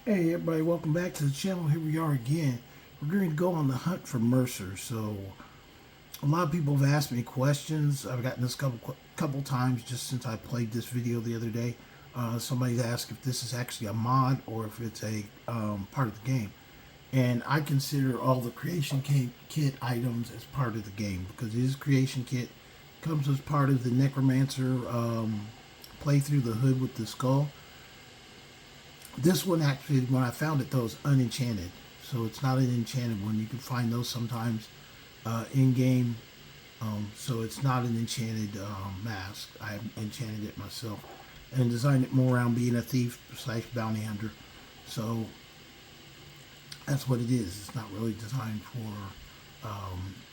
Hey everybody, welcome back to the channel. Here we are again. We're going to go on the hunt for Mercer. So a lot of people have asked me questions. I've gotten this couple times just since I played this video the other day. Somebody's asked if this is actually a mod or if it's a part of the game. And I consider all the creation kit items as part of the game because this creation kit comes as part of the Necromancer playthrough, the hood with the skull. This one actually, when I found it, though, is unenchanted. So it's not an enchanted one. You can find those sometimes in-game. So it's not an enchanted mask. I enchanted it myself and designed it more around being a thief / bounty hunter. So that's what it is. It's not really designed for,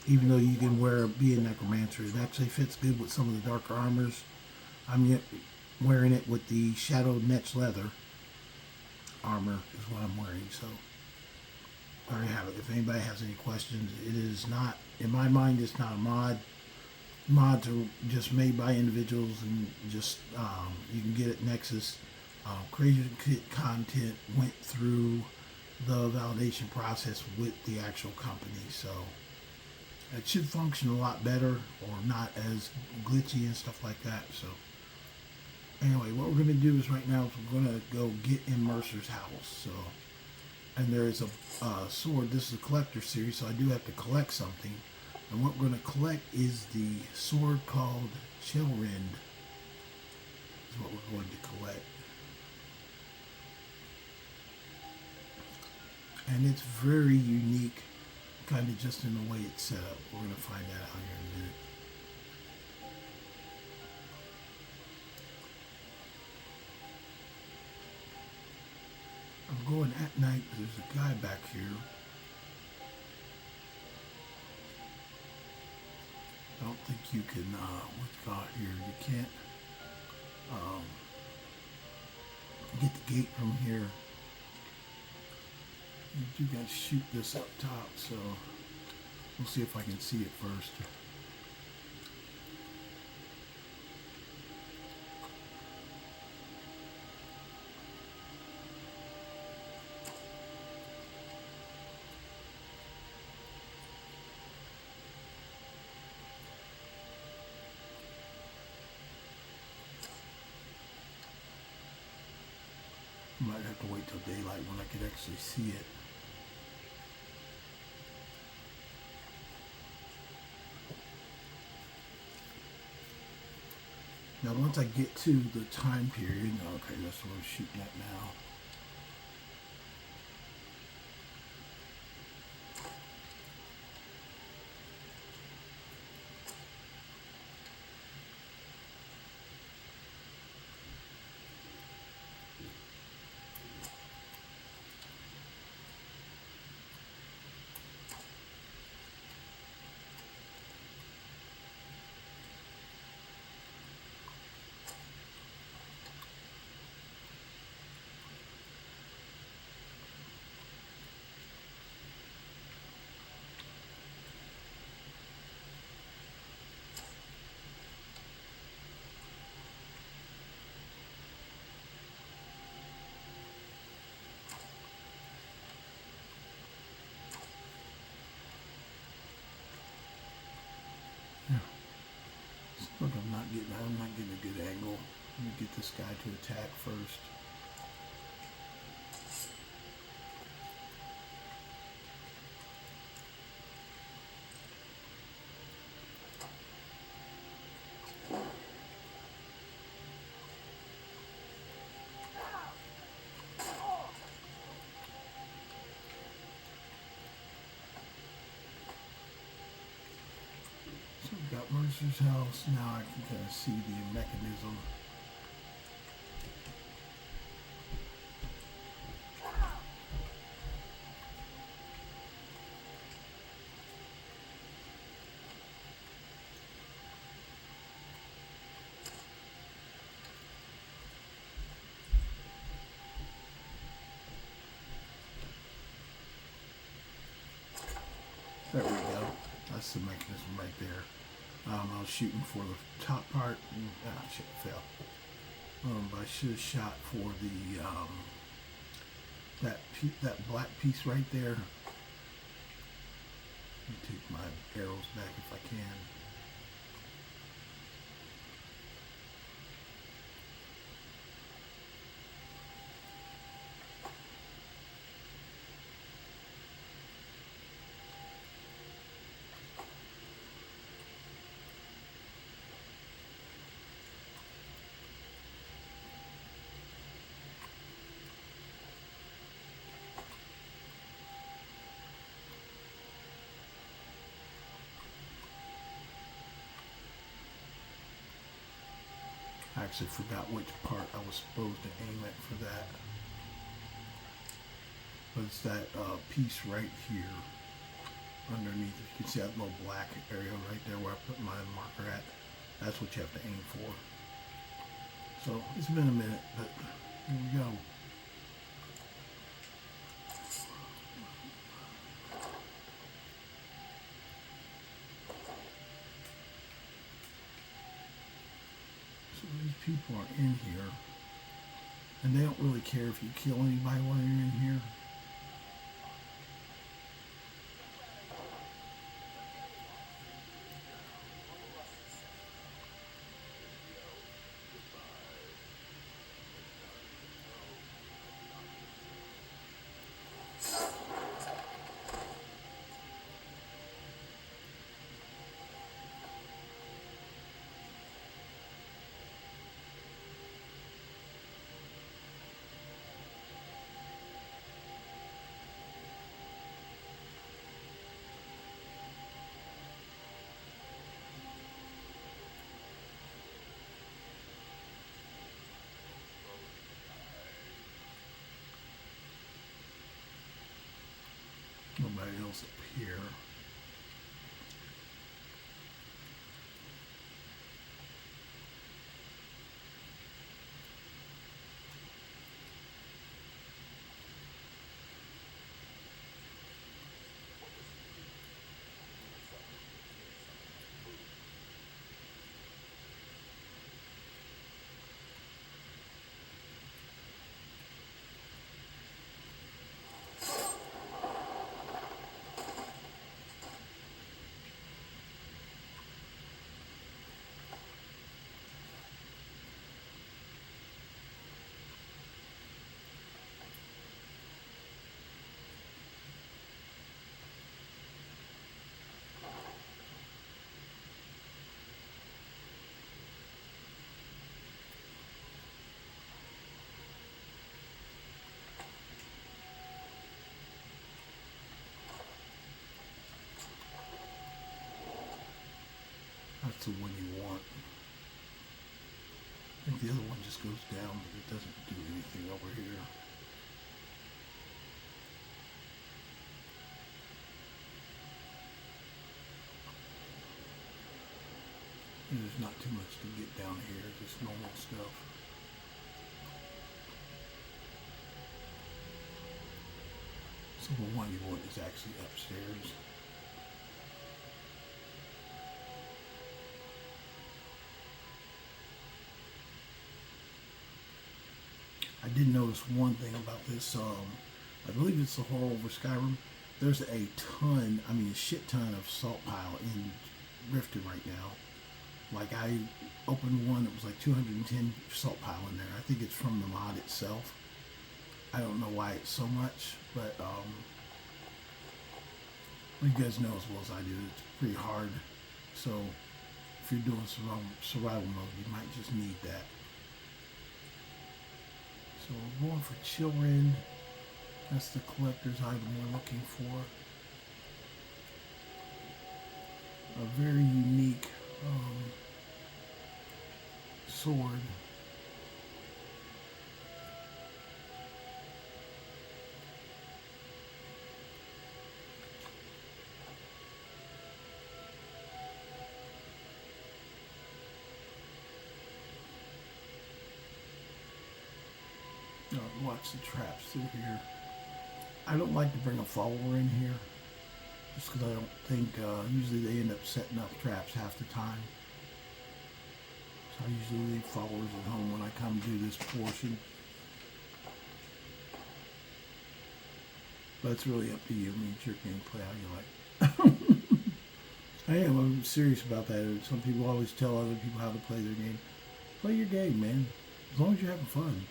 even though you can be a necromancer, it actually fits good with some of the darker armors. I'm wearing it with the shadowed netch leather armor is what I'm wearing. So there you have it. If anybody has any questions, it is not, in my mind, it's not a mod. Mods are just made by individuals and just you can get it Nexus. Creation kit content went through the validation process with the actual company, so it should function a lot better or not as glitchy and stuff like that. So anyway, what we're going to do is right now is we're going to go get in Mercer's house. So, and there is a sword. This is a collector series, so I do have to collect something. And what we're going to collect is the sword called Chillrend. Is what we're going to collect. And it's very unique, kind of just in the way it's set up. We're going to find that out here in a minute. I'm going at night. There's a guy back here. I don't think you can, what's got here? You can't get the gate from here. You do got to shoot this up top, so we'll see if I can see it first. Might have to wait till daylight when I could actually see it. Now once I get to the time period, okay, that's what I'm shooting at now. Look, I'm not getting a good angle. Let me get this guy to attack first. So we've got Mercer's house. Now I can kind of see the mechanism. There we go. That's the mechanism right there. I was shooting for the top part. Shit, fell. But I should have shot for the that black piece right there. Let me take my arrows back if I can. I actually forgot which part I was supposed to aim at for that. But it's that piece right here underneath. You can see that little black area right there where I put my marker at. That's what you have to aim for. So it's been a minute, but here we go. These people are in here, and they don't really care if you kill anybody while you're in here. Nobody else up here. That's the one you want. I think the other one just goes down, but it doesn't do anything over here. There's not too much to get down here, just normal stuff. So the one you want is actually upstairs. I did notice one thing about this, I believe it's the horror over Skyrim. There's a ton, I mean a shit ton of salt pile in Riften right now. Like I opened one that was like 210 salt pile in there. I think it's from the mod itself. I don't know why it's so much, but you guys know as well as I do, it's pretty hard. So if you're doing survival mode, you might just need that. So we're going for Chillrend. That's the collector's item we're looking for. A very unique sword. Watch the traps through here. I don't like to bring a follower in here just because I don't think usually they end up setting up traps half the time. So I usually leave followers at home when I come do this portion. But it's really up to you. I mean, it's your game. Play how you like. I am. I'm serious about that. Some people always tell other people how to play their game. Play your game, man. As long as you're having fun.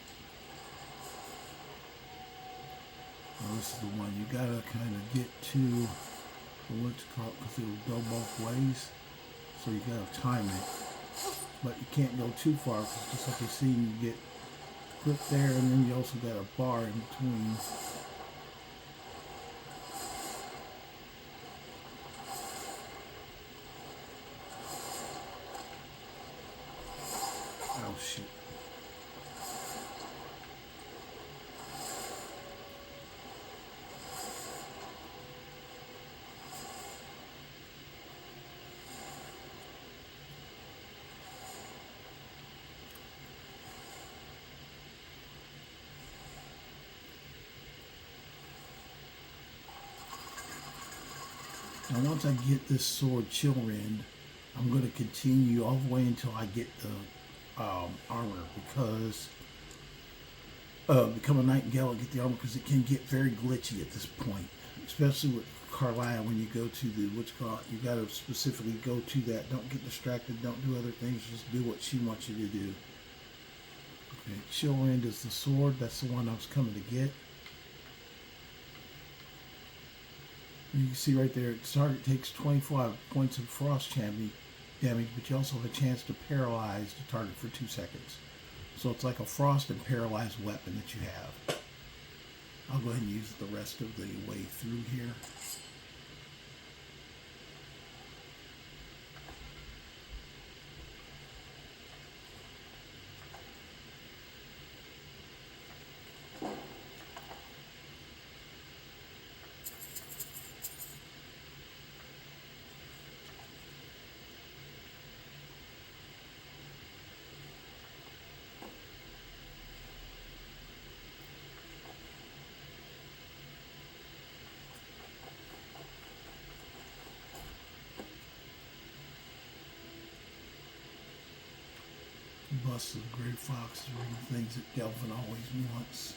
Well, this is the one you gotta kind of get to what's called, because it'll go both ways. So you gotta time it. But you can't go too far, because just like you see, you get clipped there, and then you also got a bar in between. Oh shit. Now once I get this sword Chillrend, I'm going to continue all the way until I get the armor, because become a nightingale and get the armor, because it can get very glitchy at this point, especially with Carlisle. When you go to the what's called, you got to specifically go to that. Don't get distracted. Don't do other things. Just do what she wants you to do. Okay, Chillrend is the sword. That's the one I was coming to get. You can see right there, the target takes 25 points of frost damage, but you also have a chance to paralyze the target for 2 seconds. So it's like a frost and paralyzed weapon that you have. I'll go ahead and use the rest of the way through here. Bust of the Grey Fox are the things that Delvin always wants.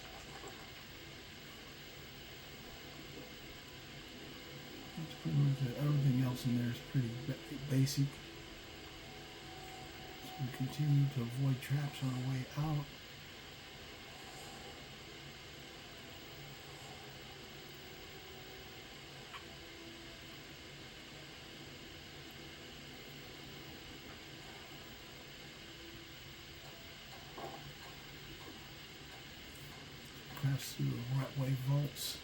That's pretty much it. Everything else in there is pretty basic. So we continue to avoid traps on our way out. Pass through the right way vaults.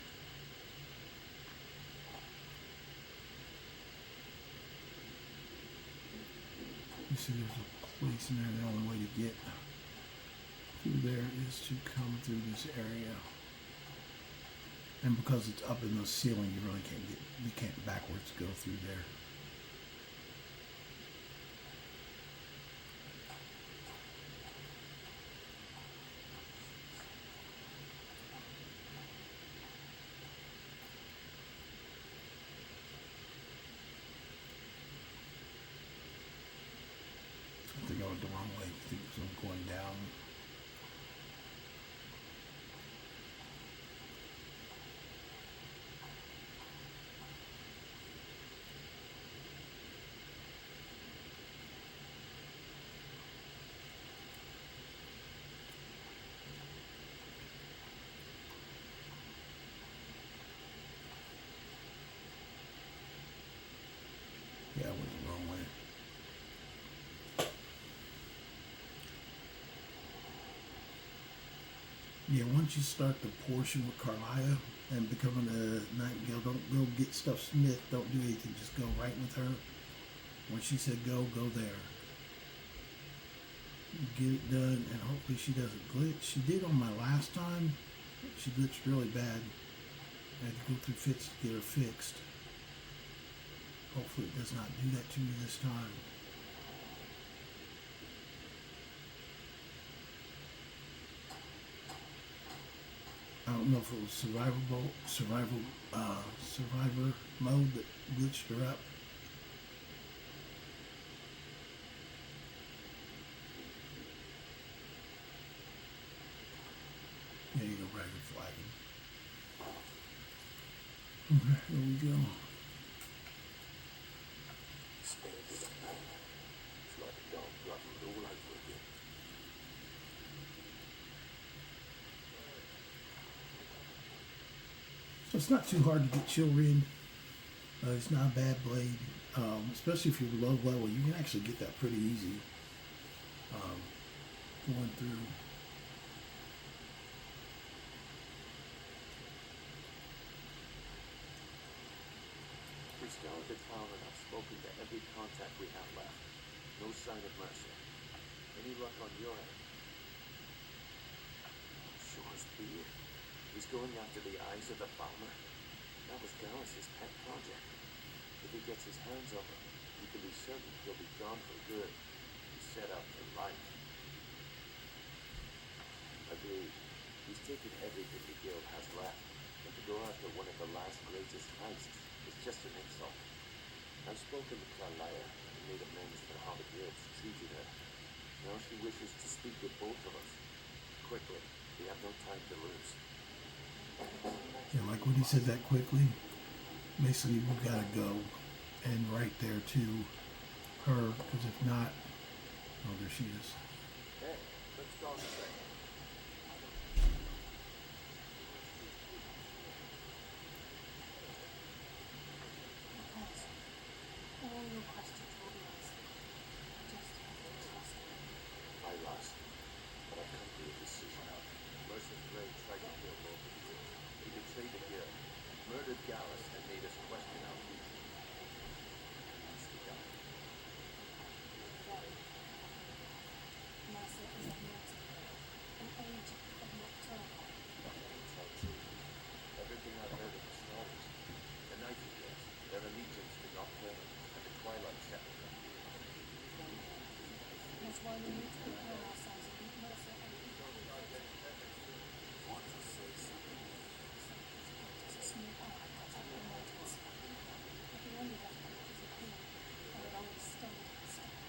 You see there's a place in there. The only way to get through there is to come through this area. And because it's up in the ceiling, you can't backwards go through there. They're going the wrong way. I think I'm going down. Yeah, I went the wrong way. Yeah, once you start the portion with Carlisle and becoming a nightingale, don't go get stuff smith, don't do anything, just go right with her. When she said go, go there. Get it done, and hopefully she doesn't glitch. She did on my last time. She glitched really bad. I had to go through fits to get her fixed. Hopefully it does not do that to me this time. I don't know if it was survivor mode that glitched her up. There you go, Dragon flagging. Okay, here we go. It's like a dog blooded all over again. So it's not too hard to get Chillrend. It's not a bad blade, especially if you're low level. You can actually get that pretty easy. Going through. We scoured the town and I've spoken to every contact we have left. No sign of Mercer. Any luck on your end? Sure as beer. He's going after the eyes of the farmer. That was Gallus' pet project. If he gets his hands on them, you can be certain he'll be gone for good. He's set up for life. Agreed. He's taken everything the guild has left, and to go after one of the last greatest heists is just an insult. I've spoken to Kalaya and made amends for how the guild treated her. Now she wishes to speak with both of us. Quickly, we have no time to lose. Yeah, like when he said that quickly, basically we gotta go and right there to her, because if not, oh, there she is. Hey, let's go on a second. All your questions will be answered. Just have to trust me. I lost, but I've come to a decision. Mercer Frey tried to kill both of you. He betrayed the guild, murdered Gallus, and made us question our future. That's the guy. Very Mercer is a mortal, an agent of Nocturne. Tell truth. Everything I've heard of the stories. The Nightingales, their allegiance to Nocturne, and the Twilight Scepter. That's why we need to prepare ourselves and meet Mercer and Want to say something? as a small arc cut out the mountains. If the only left is a king, I would always stay to the stone.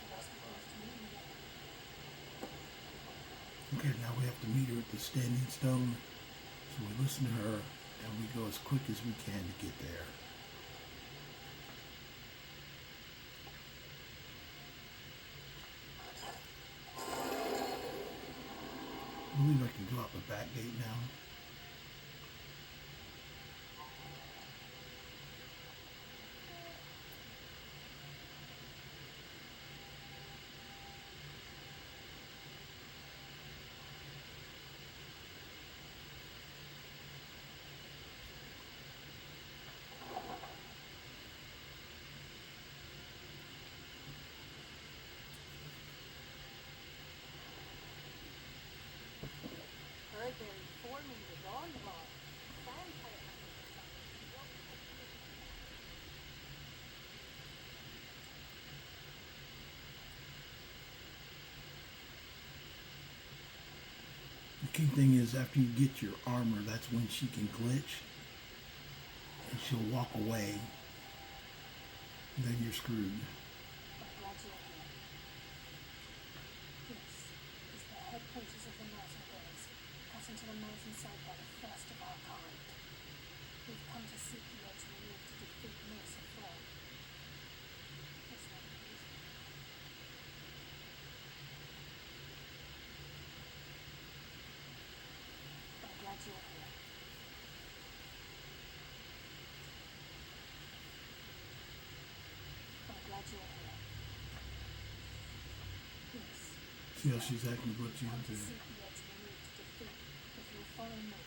The rest of us to meet me there. Okay, now we have to meet her at the Standing Stone. So we listen to her and we go as quick as we can to get there. I believe I can go out the back gate now. Heard they're reforming the Dawnguard. Vampire hunters or something. The key thing is after you get your armor, that's when she can glitch. And she'll walk away. And then you're screwed. I'm glad you're here. This is the headquarters of the Nightingales, cut into the mountainside by the first of our kind. We've come to seek the edge we need to defeat Mercer Frey. It's not easy. I'm glad you're here. I'm glad you're here. Yes. See how she's acting what you Come have to to. seek the edge we need to defeat. If you'll follow me,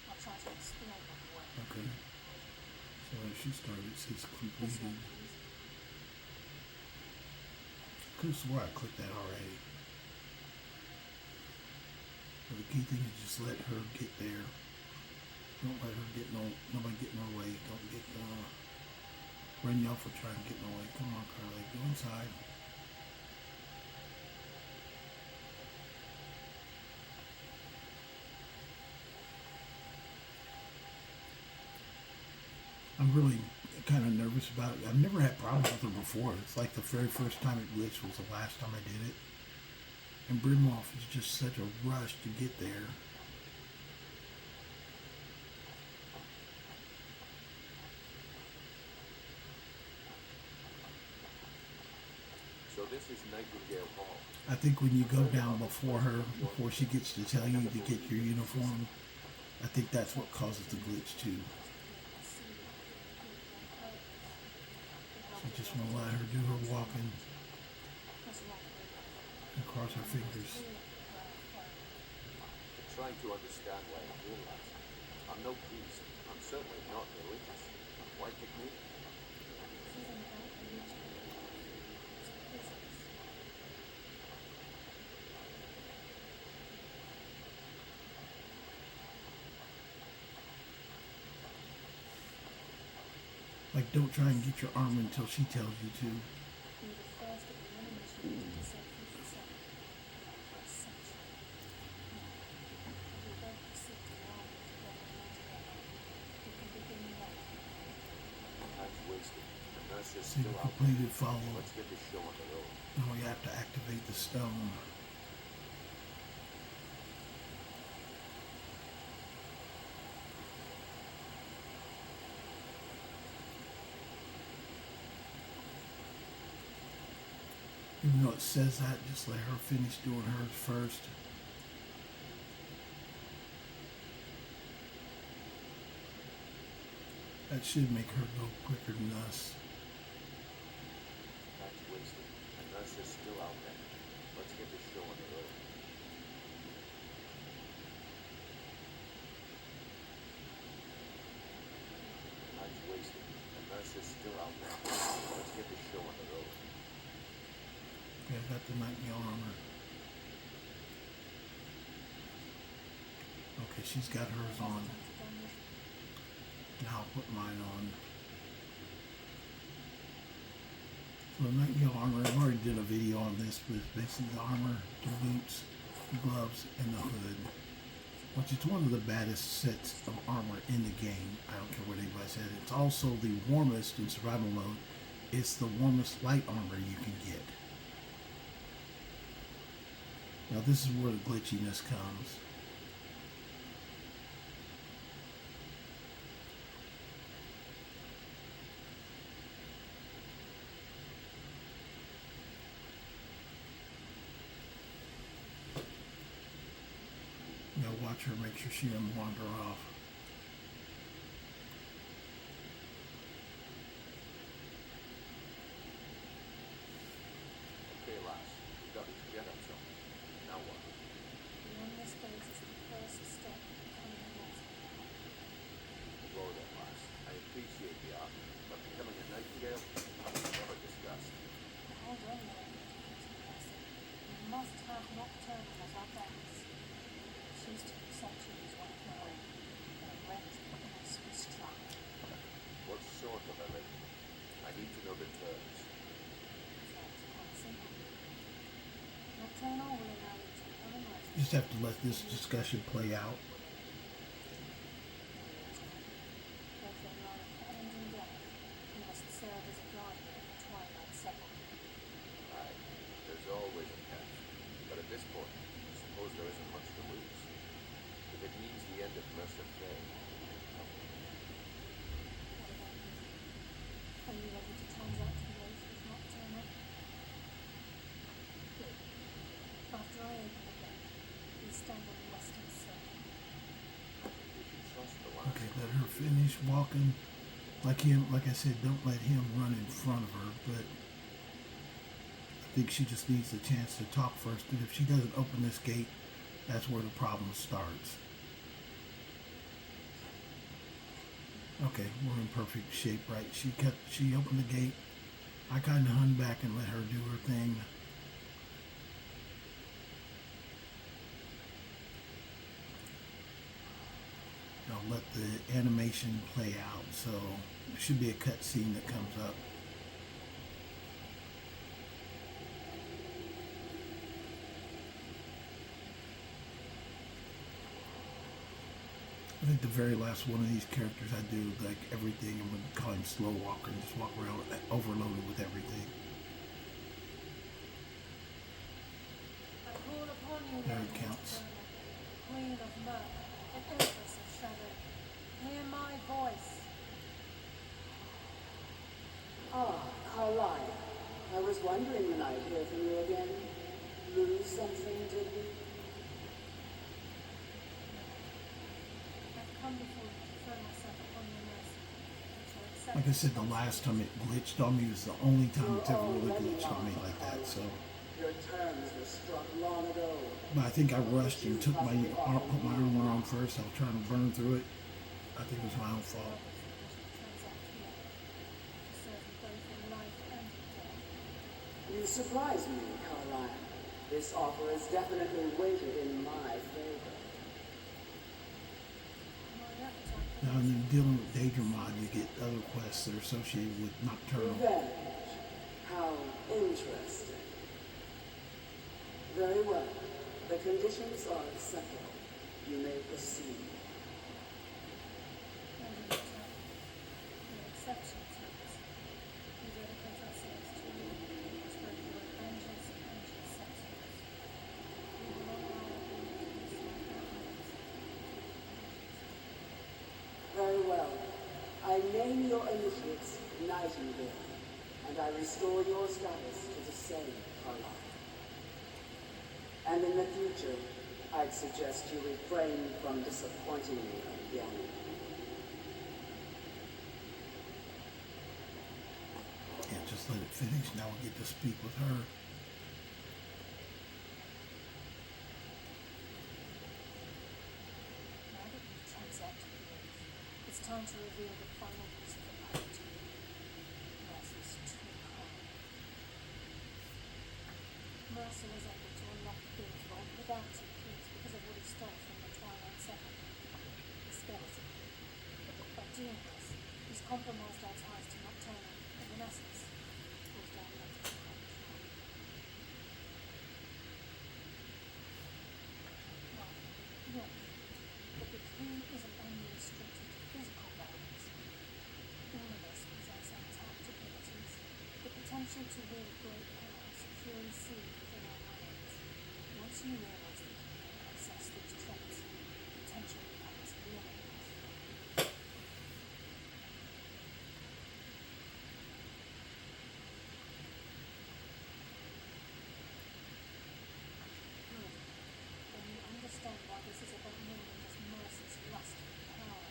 I'll try to explain on the way. Okay. So as she started, it says This completed. won't be easy. Could have swore I clicked that already. But the key thing is just let her get there. Don't let her get nobody get in her way. Don't get run you off or try and get in her way. Come on, Carly, go inside. I'm really kind of nervous about it. I've never had problems with her before. It's like the very first time it glitched was the last time I did it. And Brimwolf is just such a rush to get there. this is Nightingale Hall. I think when you go down before her, before she gets to tell you to get your uniform, I think that's what causes the glitch too. So just want to let her do her walking and cross her fingers. I'm trying to understand why I'm here, lads. I'm no priest. I'm certainly not religious. Why pick me? Like, don't try and get your armor until she tells you to. Time's wasted. The Mercer's See the still out. completed follow. Let's get this show on the road. Now we have to activate the stone. Even though it says that, just let her finish doing hers first. That should make her go quicker than us. Time's wasted. The Mercer's still out there. Let's get this show on the road. Time's wasted. The Mercer's still out there. Let's get this show on the road. Okay, I got the Nightingale armor. Okay, she's got hers on. Now I'll put mine on. So the Nightingale armor, I've already did a video on this, but it's basically the armor, the boots, the gloves, and the hood. Which is one of the baddest sets of armor in the game. I don't care what anybody says. It's also the warmest in survival mode. It's the warmest light armor you can get. Now this is where the glitchiness comes. Now watch her, make sure she doesn't wander off. Okay, lass. We got these get-ups on. Now what? Beyond this phase is the first step in becoming a master. Well then, lass. I appreciate the offer, but becoming a Nightingale, I've never discussed. Hold on there, we must have nocturnal as our backs. Choose to accept you as one of my own, and arrange that we must be strong. What sort of a lady? I need to know the terms. That's quite simple. Nocturnal will allow you to become a master. You just have to let this discussion play out. Both in life and in death, you must serve as a guardian of the Twilight Settlement. Aye, there's always a catch. But at this point, I suppose there isn't much to lose. If it means the end of Mercer Frey, What about you? Are you ready to transact the oath with Nocturnal? Good. After I open the gate, we stand on the western side. I think we should trust the last. Okay, let her finish walking. Like I said, don't let him run in front of her, but I think she just needs a chance to talk first. And if she doesn't open this gate, that's where the problem starts. Okay, we're in perfect shape, right? She opened the gate. I kind of hung back and let her do her thing. Now let the animation play out. So there should be a cutscene that comes up. I think the very last one of these characters I do, like everything, I'm going to call him Slow Walker and just walk around overloaded with everything. I call upon you, There Lady it counts. Nocturnal, Queen of Miraak, and Empress of Shadow. Hear my voice. Ah, Carlisle. I was was wondering when I'd hear from you again. Lose something, did we? I've come before you to throw myself upon your mercy, and to accept Like I said, the last time it glitched on me was the only time it's ever really glitched on me like that. So, Your terms were struck long ago. but I think I rushed and put my armor on first. I was trying to burn through it. I think it was my own fault. You surprise me, Caroline. This offer is definitely weighted in my favor. Now, when you're dealing with Daedra mod, you get other quests that are associated with Nocturnal. Revenge. How interesting. Very well. The conditions are acceptable. You may proceed. Very well. I name your initiates Nightingale, and I restore your status to the same, Carlisle. And in the future, I'd suggest you refrain from disappointing me again. Can't just let it finish. Now we get to speak with her. Now that we've transacted the oath, it's time to reveal the final piece of the puzzle to you. Mercer's true power. Mercer was able to unlock the guild's vault without two keys because of what he stole from the Twilight Seven, the skeleton. By doing this, he's compromised our ties to Nocturnal and, in essence, caused our mental health. Yes, but the key isn't only restricted to physical boundaries. All of us possess untapped abilities, the potential to wield great power securely sealed within our minds. Once you realize that you can access these traits, potential becomes limitless. Good. Then you understand why this is about more than just Mercer's lust for power.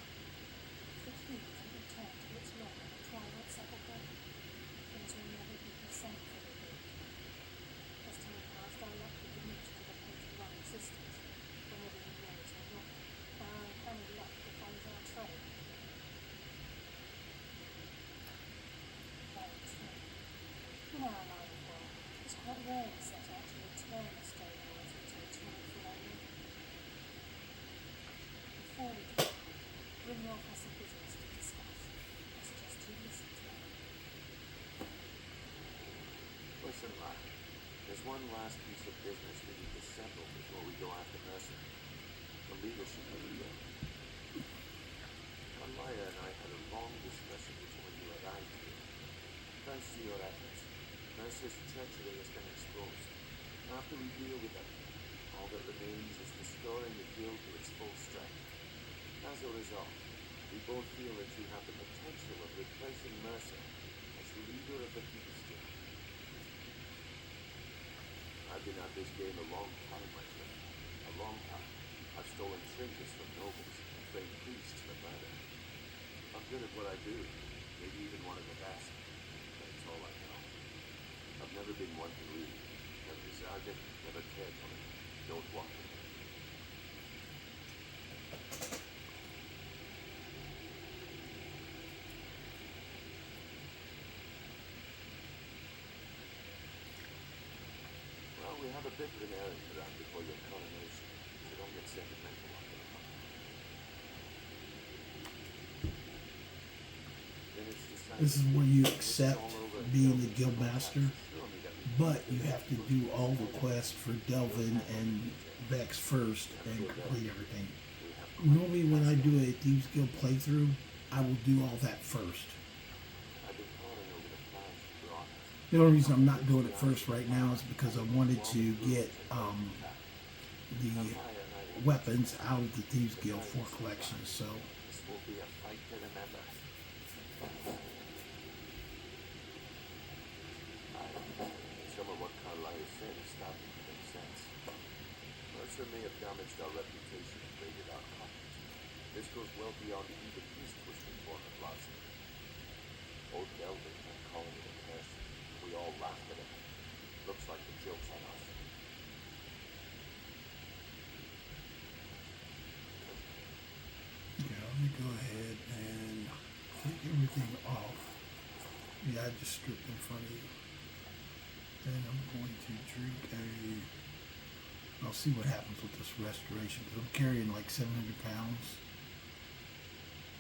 If the key can be turned to its lock in the Twilight Sepulchre, things will never be the same for the Guild. As time passed, our luck would diminish to the point of non-existence. Whenever you raise or not, our uncanny luck defines our trade. Very true. In our line of work, it's quite rare to set out to return a stolen item to its rightful owner. Before we do, bring your pressing business to discuss. I suggest you listen to me. Listen, lad. There's one last piece of business we need to settle before we go after Mercer. The leadership of the guild. Alaya and I had a long discussion before you arrived here. Thanks to your efforts, Mercer's treachery has been exposed. After we deal with them, all that remains is restoring the guild to its full strength. As a result, we both feel that you have the potential of replacing Mercer as the leader of the Thieves Guild. I've been at this game a long time, my friend. A long time. I've stolen trinkets from nobles and trained priests for murder. I'm good at what I do, maybe even one of the best. But it's all I know. I've never been one to lead. Never desired it, never cared for it. Don't want it. Well, we have a bit of an errand to run before your coronation, so don't get sentimental on it. Then it's decided This is where you accept being the guild master, but you have to do all the quests for Delvin and Vex first and complete everything. Normally when I do a Thieves Guild playthrough, I will do all that first. I've been poring over the plans you brought us. The only reason I'm not doing it first right now is because I wanted to get the weapons out of the Thieves Guild for collections. So This will be a fight to remember. Kralaya said is starting to make sense. Mercer may have damaged our reputation and raided our cottage. This goes well beyond even his twisted form of logic. Old Delvin kept calling it a curse. We all laughed at him. Looks like the joke's on us. Yeah, let me go ahead and take everything off. Yeah, I just stripped in front of you. Then I'm going to drink I'll see what happens with this restoration. 'Cause I'm carrying like 700 pounds.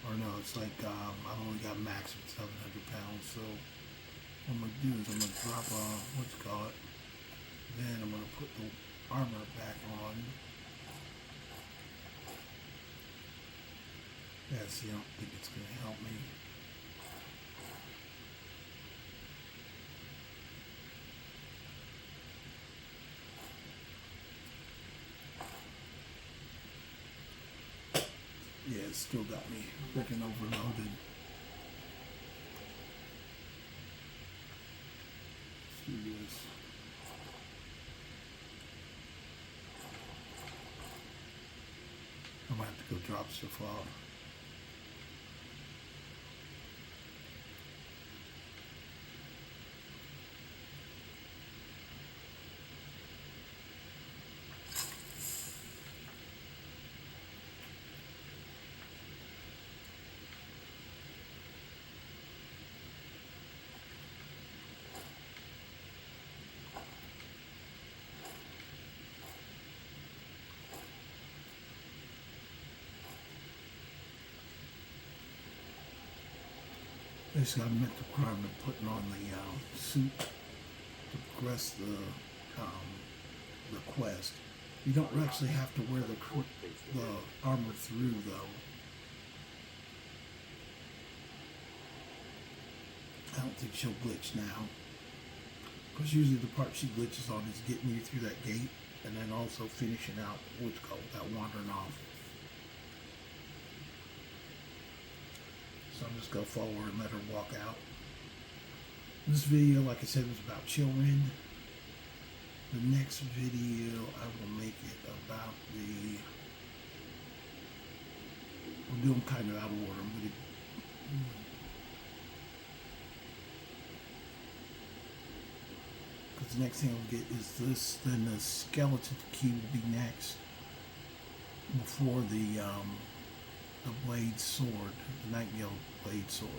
Or no, it's like I've only got max of 700 pounds. So what I'm gonna do is I'm gonna drop what's it called. Then I'm gonna put the armor back on. Yeah, see, I don't think it's gonna help me. Yeah, it's still got me freaking overloaded. Let's do this. I'm gonna have to go drop stuff off. Basically, I meant to requirement putting on the suit to progress the quest. You don't actually have to wear the armor through, though. I don't think she'll glitch now. Because usually the part she glitches on is getting you through that gate, and then also finishing out what's called without wandering off. So I'm just going to follow her and let her walk out. This video, like I said, was about Chillrend. The next video, I will make it about I'll do them kind of out of order. Because the next thing I'll get is this, then the skeleton key will be next. Before the blade sword, the Nightingale blade sword.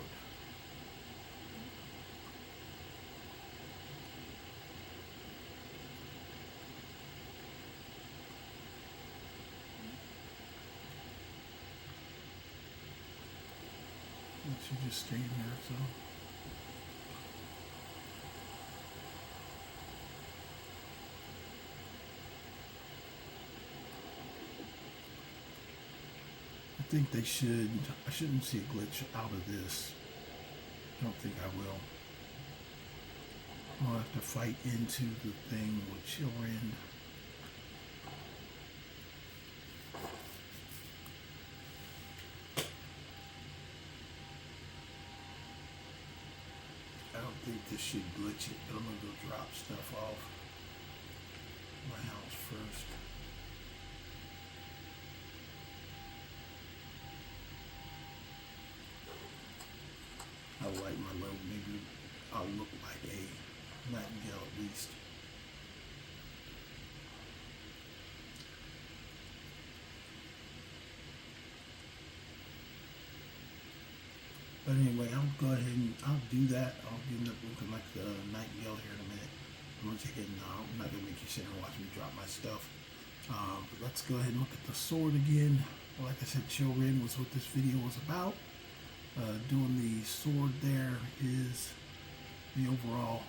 It should just stay in there, so. I think I shouldn't see a glitch out of this. I don't think I will. I'll have to fight into the thing with Chillrend. I don't think this should glitch it, but I'm gonna go drop stuff off my house first. I'll light my load. Maybe I'll look like a nightingale at least. But anyway, I'll go ahead and I'll do that. I'll end up looking like the nightingale here in a minute. I'm gonna take it. I'm not gonna make you sit here and watch me drop my stuff. But let's go ahead and look at the sword again. Like I said, Chillrend was what this video was about. Doing the sword there is the overall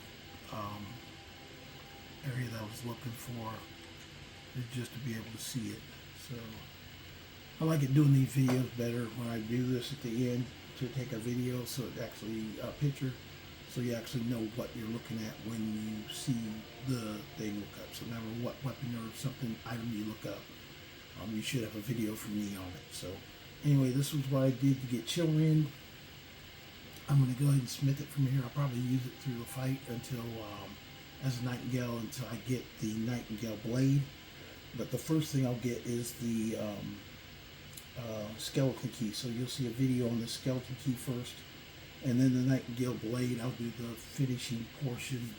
area that I was looking for, is just to be able to see it. So I like it doing these videos better when I do this at the end, to take a video so it actually a picture, so you actually know what you're looking at when you see the thing look up. So no matter what weapon or something item you look up, you should have a video from me on it. So anyway, this was what I did to get Chillrend. I'm going to go ahead and smith it from here. I'll probably use it through the fight until as a Nightingale until I get the Nightingale blade. But the first thing I'll get is the skeleton key. So you'll see a video on the skeleton key first, and then the Nightingale blade. I'll do the finishing portion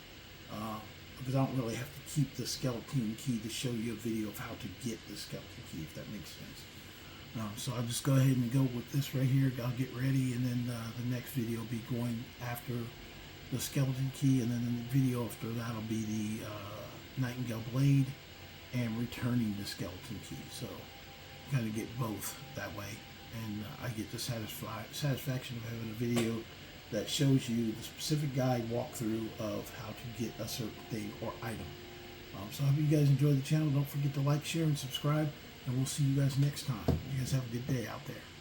because I don't really have to keep the skeleton key to show you a video of how to get the skeleton key, if that makes sense. So I'll just go ahead and go with this right here. I'll get ready, and then the next video will be going after the skeleton key, and then the video after that will be the Nightingale blade and returning the skeleton key. So kind of get both that way, and I get the satisfaction of having a video that shows you the specific guide walkthrough of how to get a certain thing or item. So I hope you guys enjoy the channel. Don't forget to like, share, and subscribe, and we'll see you guys next time. You guys have a good day out there.